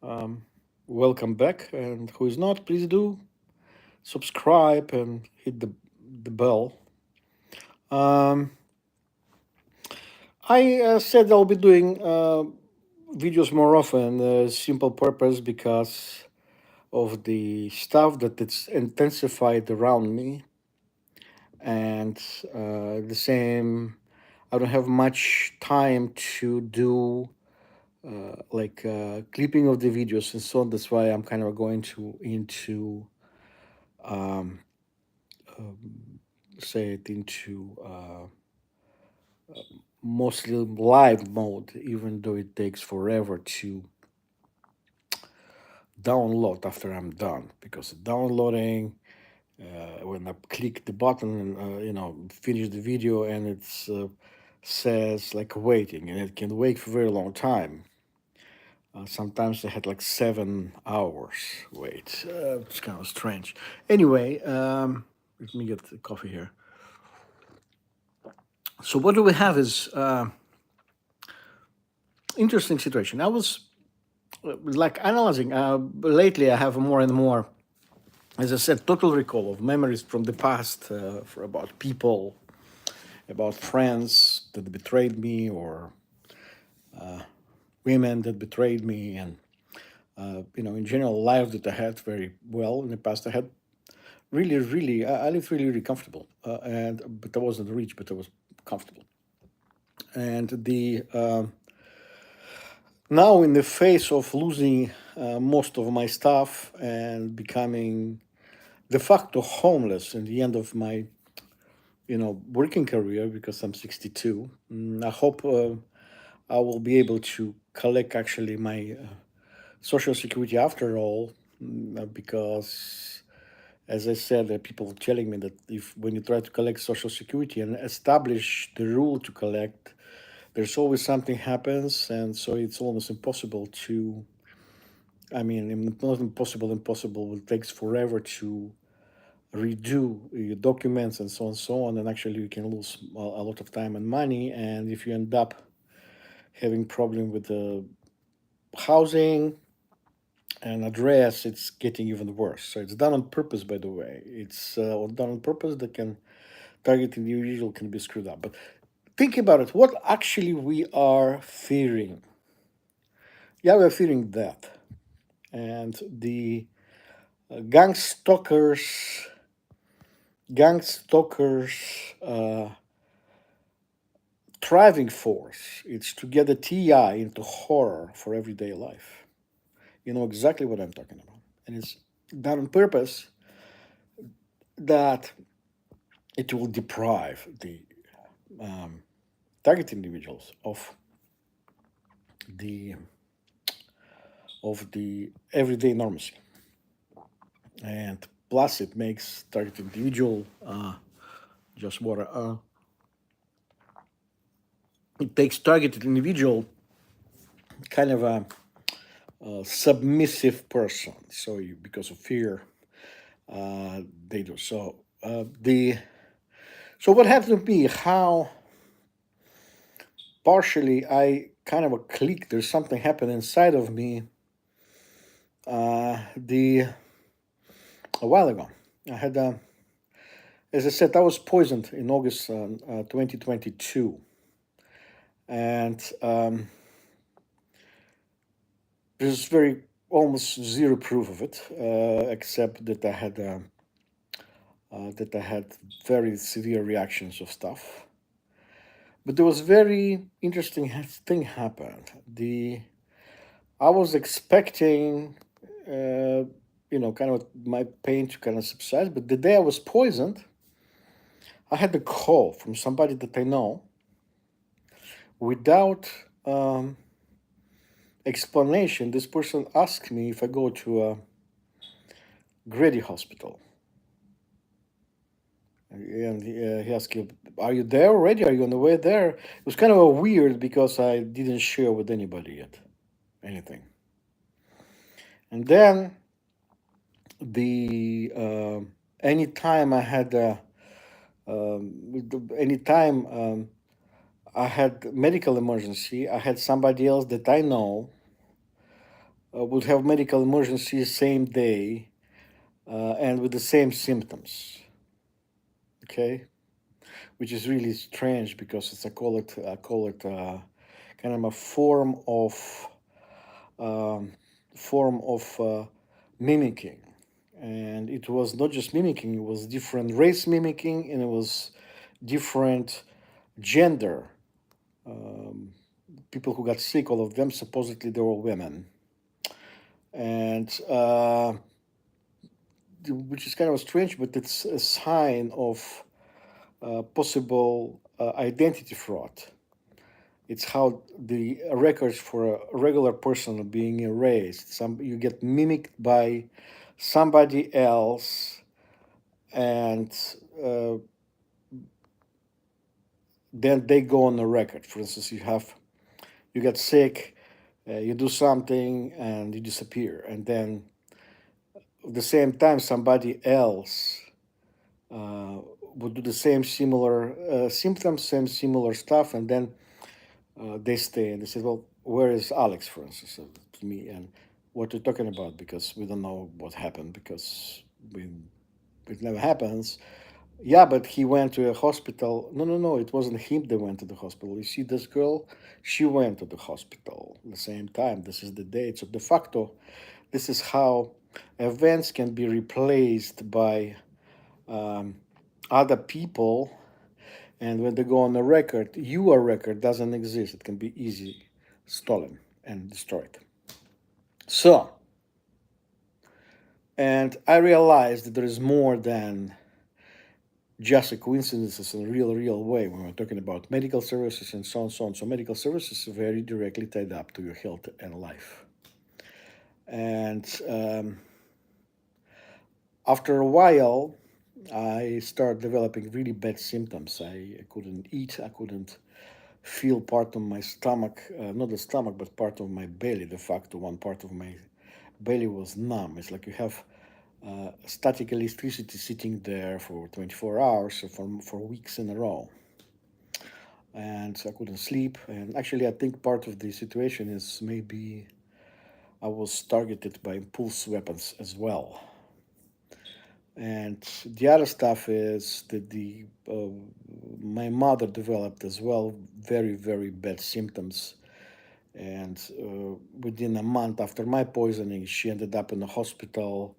Um, Welcome back, and who is not, please do subscribe and hit the bell. Um, I said I'll be doing videos more often. Simple purpose because of the stuff that it's intensified around me, and the same. I don't have much time to do clipping of the videos and so on. That's why I'm kind of going to into um, say it into mostly live mode, even though it takes forever to download after I'm done. Because downloading, when I click the button and finish the video, and it's says like waiting, and it can wait for a very long time. Sometimes I had like 7 hours wait. It's kind of strange. Anyway, let me get the coffee here. So what do we have is interesting situation. I was like analyzing lately. I have more and more, as I said, total recall of memories from the past, for about people, about friends that betrayed me, or women that betrayed me, and in general, life that I had very well in the past. I had really, really, I lived really, really comfortable, and but I wasn't rich, but I was comfortable. And the now, in the face of losing most of my stuff and becoming de facto homeless in the end of my working career, because I'm 62, I hope I will be able to collect actually my social security after all, because as I said, there are people telling me that if when you try to collect social security and establish the rule to collect, there's always something happens, and so it's almost impossible to. I mean, not impossible. Impossible. It takes forever to redo your documents and so on and so on, and actually you can lose a lot of time and money. And if you end up having problem with the housing and address, it's getting even worse. So it's done on purpose, by the way. It's done on purpose that can target individual can be screwed up. But think about it. What actually we are fearing? Yeah, we're fearing death, and the gangstalkers, gangstalkers. Driving force. It's to get the TI into horror for everyday life. You know exactly what I'm talking about. And it's done on purpose that it will deprive the target individuals the of the everyday normalcy. And plus it makes target individual just water. It takes targeted individual kind of a submissive person. So you, because of fear, they do. So the so what happened to me? How partially I kind of a click. There's something happened inside of me. The A while ago, I had, as I said, I was poisoned in August 2022, and there's very almost zero proof of it, except that I had very severe reactions of stuff. But there was very interesting thing happened. The I was expecting, kind of my pain to kind of subside. But the day I was poisoned, I had a call from somebody that I know without explanation. This person asked me if I go to a Grady hospital. And he asked you, "Are you there already? Are you on the way there?" It was kind of a weird because I didn't share with anybody yet anything. And then the anytime I had anytime I had medical emergency, I had somebody else that I know would have medical emergency same day and with the same symptoms. Okay, which is really strange because it's I call it kind of a um, form of mimicking, and it was not just mimicking; it was different race mimicking, and it was different gender. Um, People who got sick, all of them supposedly they were women, and which is kind of strange, but it's a sign of possible identity fraud. It's how the records for a regular person are being erased. Some you get mimicked by somebody else, and uh, then they go on the record. For instance, you get sick, you do something, and you disappear, and then at the same time somebody else uh, would do the same similar symptoms, same similar stuff, and then they stay and they said, "Well, where is Alex?" For instance, to me, and what you're talking about because we don't know what happened because we it never happens. Yeah, but he went to a hospital. No, no, no, it wasn't him that went to the hospital. You see, this girl, she went to the hospital at the same time. This is the date. So de facto, this is how events can be replaced by um, other people, and when they go on the record, your record doesn't exist. It can be easily stolen and destroyed. So, and I realized that there is more than just a coincidences in a real way when we're talking about medical services and so on, so on. So medical services are very directly tied up to your health and life. And after a while, I started developing really bad symptoms. I couldn't eat. I couldn't feel part of my stomach, not the stomach, but part of my belly. De facto, one part of my belly was numb. It's like you have static electricity sitting there for 24 hours, so for weeks in a row. And so I couldn't sleep. And actually, I think part of the situation is maybe I was targeted by impulse weapons as well. And the other stuff is that the my mother developed as well very bad symptoms, and within a month after my poisoning, she ended up in the hospital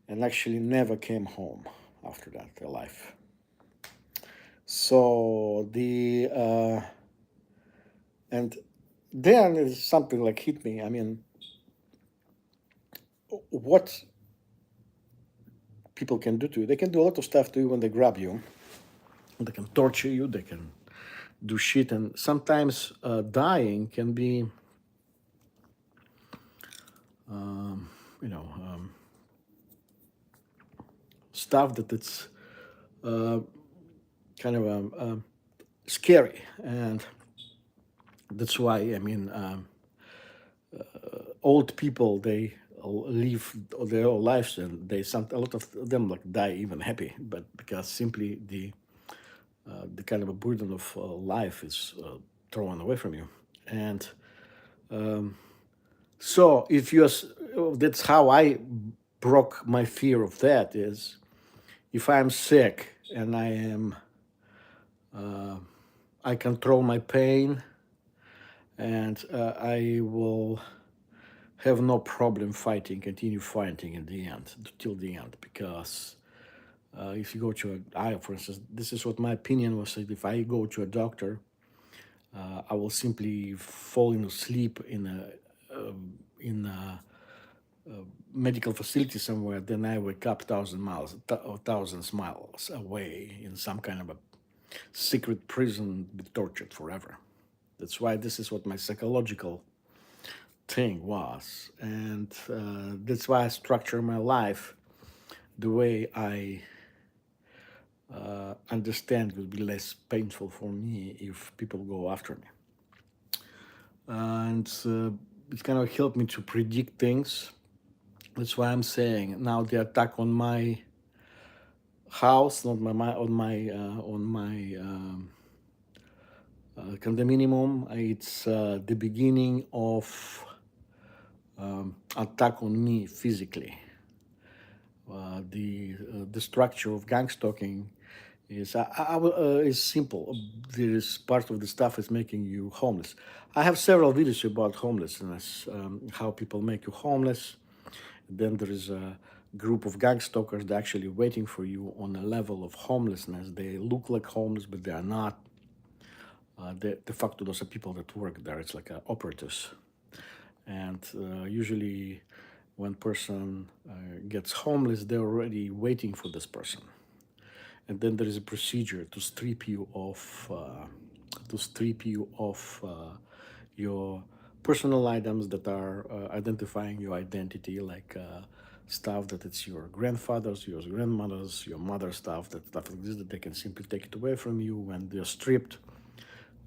and actually never came home after that alive. So the and then is something like hit me. I mean, what people can do to you? They can do a lot of stuff to you when they grab you. They can torture you. They can do shit, and sometimes dying can be, um, you know, stuff that it's uh, kind of scary, and that's why I mean, old people they live their whole lives, and a lot of them like die even happy, but because simply the kind of a burden of life is thrown away from you, and so if you that's how I broke my fear of that is if I'm sick and I control my pain, and I will have no problem continue fighting in the end, till the end, because if you go to for instance, this is what my opinion was. That if I go to a doctor, I will simply fall into sleep in a medical facility somewhere. Then I wake up thousands miles away in some kind of a secret prison, be tortured forever. That's why this is what my psychological thing was, and that's why I structure my life the way I understand will be less painful for me if people go after me. And it kind of helped me to predict things. That's why I'm saying now the attack on my house, not on my condominium. It's the beginning of attack on me physically. The structure of gangstalking is simple. There is part of the stuff is making you homeless. I have several videos about homelessness, how people make you homeless. Then there is a group of gangstalkers that actually waiting for you on a level of homelessness. They look like homeless, but they are not. De facto, those are people that work there. It's like operatives. And usually, when person gets homeless, they're already waiting for this person. And then there is a procedure to strip you of your personal items that are identifying your identity, like stuff that it's your grandfather's, your grandmother's, your mother's stuff, that stuff like this, that they can simply take it away from you when they're stripped.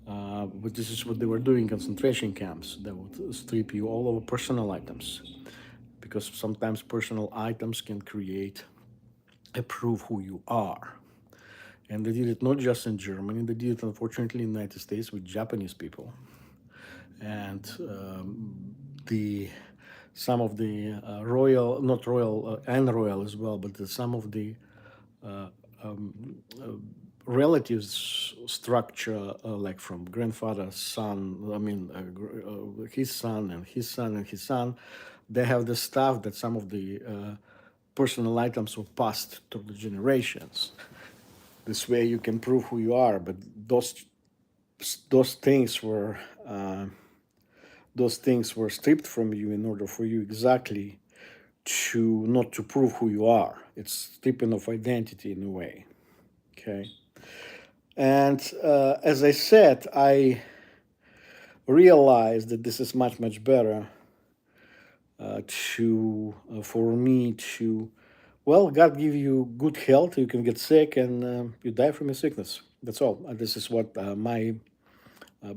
But this is what they were doing in concentration camps. They would strip you all over personal items, because sometimes personal items can create a proof who you are. And they did it not just in Germany, they did it unfortunately in the United States with Japanese people. And the some of the royal, not royal, and royal as well, but some of the relatives structure, like from grandfather, son, his son and his son and his son, they have the stuff that some of the personal items were passed through the generations. This way you can prove who you are, but those things were stripped from you in order for you exactly to not to prove who you are. It's stripping of identity in a way. Okay. And as I said, I realized that this is much better to for me to, well, God give you good health, you can get sick, and you die from your sickness. That's all. This is what my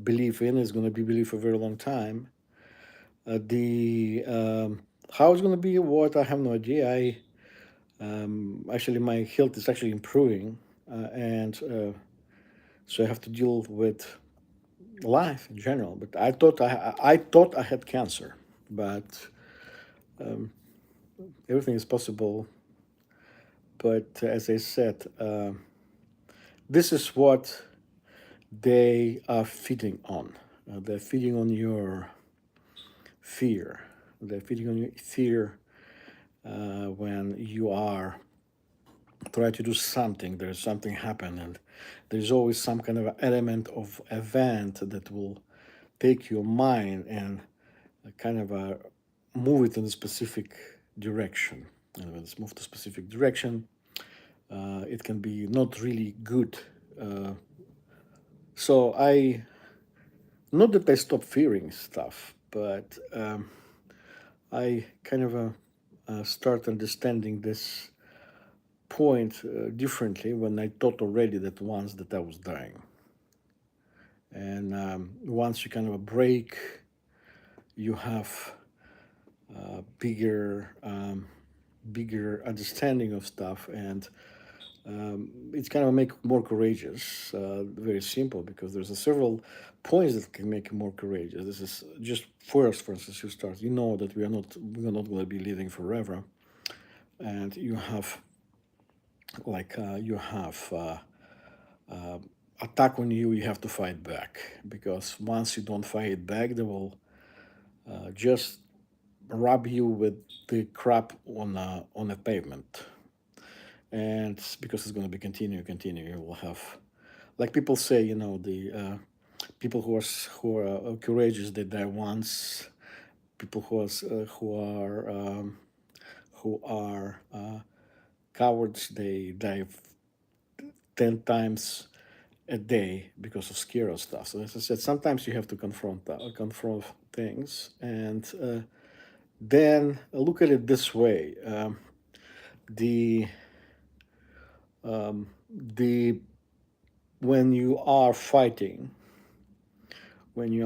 belief in is going to be belief for a very long time. The How it's going to be, what, I have no idea. I actually, my health is actually improving, and so I have to deal with life in general. But I thought I had cancer, but everything is possible. But as I said, this is what they are feeding on. They're feeding on your fear. They're feeding on your fear when you are try to do something. There's something happen, and there's always some kind of element of event that will take your mind and kind of move it in a specific direction. And when it's moved to a specific direction, it can be not really good. Uh, so I, not that I stop fearing stuff, but I kind of start understanding this point differently when I thought already that once that I was dying. And once you kind of break, you have bigger understanding of stuff, and it's kind of make more courageous. Very simple, because there's several points that can make you more courageous. This is just first, for instance, you start. You know that we are not going to be living forever, and you have attack on you. You have to fight back, because once you don't fight back, they will just rub you with the crap on a pavement. And because it's going to be continue, you will have, like people say, the people who are courageous, they die once. People who are cowards, they die 10 times a day because of scare of stuff. So as I said, sometimes you have to confront things, and then look at it this way: the the when you are fighting, the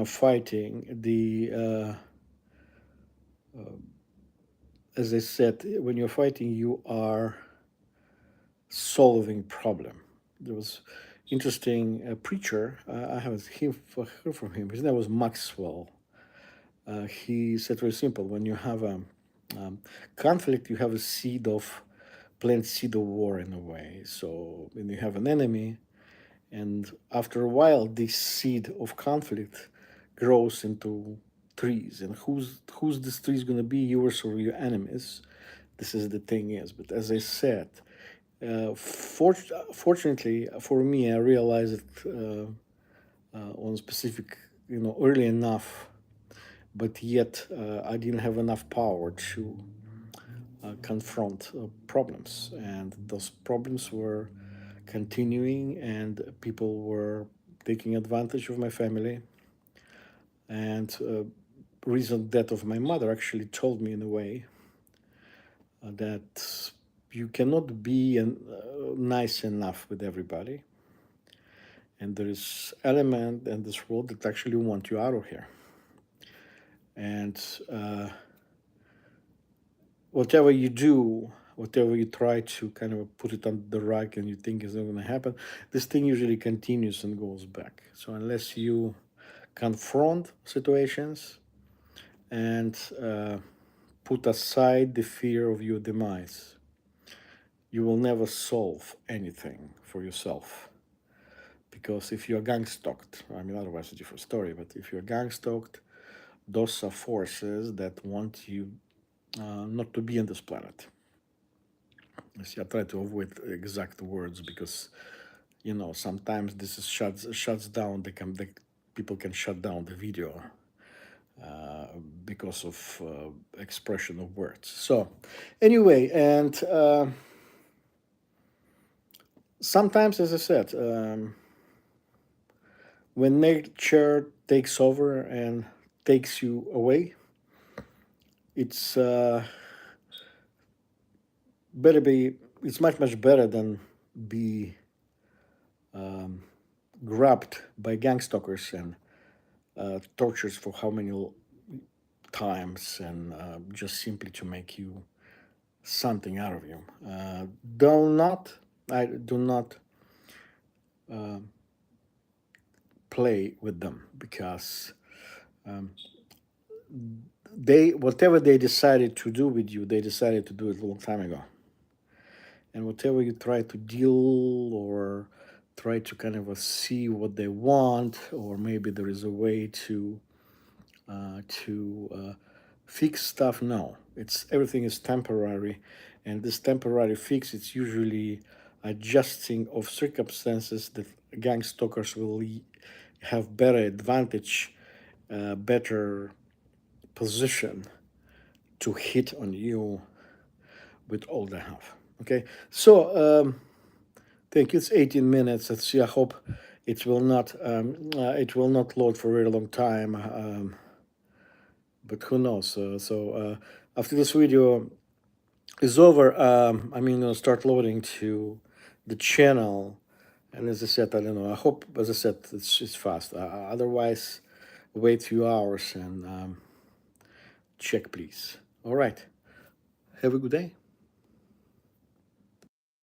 as I said, when you're fighting, you are solving problem. There was interesting preacher. I haven't heard from him. His name was Maxwell, he said very simple: when you have a conflict, you have a plant seed of war in a way. So when you have an enemy, and after a while, this seed of conflict grows into trees. And who's this tree is going to be, yours or your enemies? This is the thing is. But as I said, fortunately for me, I realized it on specific, early enough, but yet I didn't have enough power to confront problems, and those problems were continuing, and people were taking advantage of my family. And recent death of my mother actually told me in a way that you cannot be nice enough with everybody, and there is element in this world that actually want you out of here. And whatever you do, whatever you try to kind of put it on the rug and you think is not going to happen, this thing usually continues and goes back. So unless you confront situations and put aside the fear of your demise, you will never solve anything for yourself. Because if you're gangstalked, I mean, otherwise it's a different story, but if you're gangstalked, those are forces that want you not to be on this planet. See, I try to avoid exact words because, sometimes this is shuts down. People can shut down the video because of expression of words. So, anyway, and sometimes, as I said, when nature takes over and takes you away, it's better be. It's much better than be grabbed by gangstalkers and tortures for how many times, and just simply to make you something out of you. I do not play with them, because whatever they decided to do with you, they decided to do it a long time ago. And whatever you try to deal or try to kind of see what they want, or maybe there is a way to fix stuff. No, everything is temporary, and this temporary fix, it's usually adjusting of circumstances that gang stalkers will have better advantage, better position to hit on you with all they have. Okay, so thank you. It's 18 minutes. Let's see. I hope it will not load for a very long time. But who knows? So after this video is over, I'm going to start loading to the channel. And as I said, I don't know. I hope, as I said, it's fast. Otherwise, wait a few hours and check, please. All right. Have a good day.